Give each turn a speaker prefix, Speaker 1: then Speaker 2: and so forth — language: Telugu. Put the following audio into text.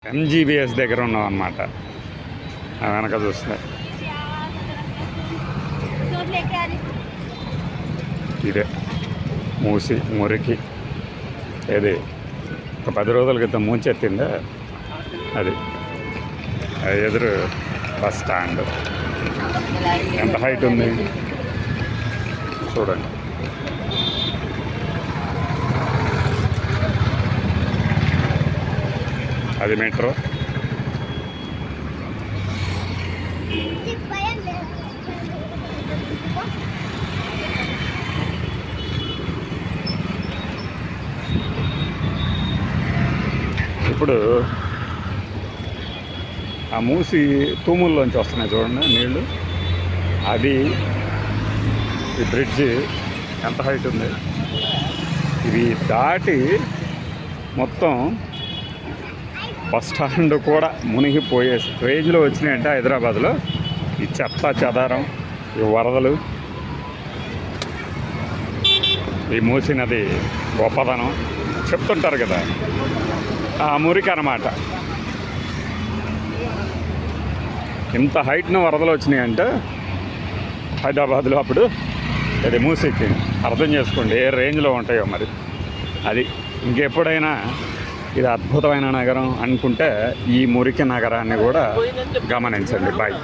Speaker 1: ఎంజీబీఎస్ దగ్గర ఉన్నాం అన్నమాట. వెనక చూస్తే ఇదే మూసి మురికి. ఏది ఒక 10 రోజుల క్రితం ముంచెత్తిందే అది. ఎదురు బస్ స్టాండ్. ఎంత హైట్ ఉంది చూడండి. అది మెట్రో. ఇప్పుడు ఆ మూసి తూముల్లోంచి వస్తున్నాయి చూడండి నీళ్ళు. అది ఈ బ్రిడ్జి ఎంత హైట్ ఉంది. ఇవి దాటి మొత్తం బస్ స్టాండ్ కూడా మునిగిపోయే రేంజ్లో వచ్చినాయంటే హైదరాబాద్లో ఈ చెత్త చెదారం, ఈ వరదలు, ఈ మూసి నది గొప్పదనం చెప్తుంటారు కదా, ఆ మురికి అన్నమాట. ఇంత హైట్ను వరదలు వచ్చినాయంటే హైదరాబాద్లో అప్పుడు అది మూసికి అర్థం చేసుకోండి ఏ రేంజ్లో ఉంటాయో మరి. అది ఇంకెప్పుడైనా ఇది అద్భుతమైన నగరం అనుకుంటే ఈ మురికి నగరాన్ని కూడా గమనించండి. బాయ్.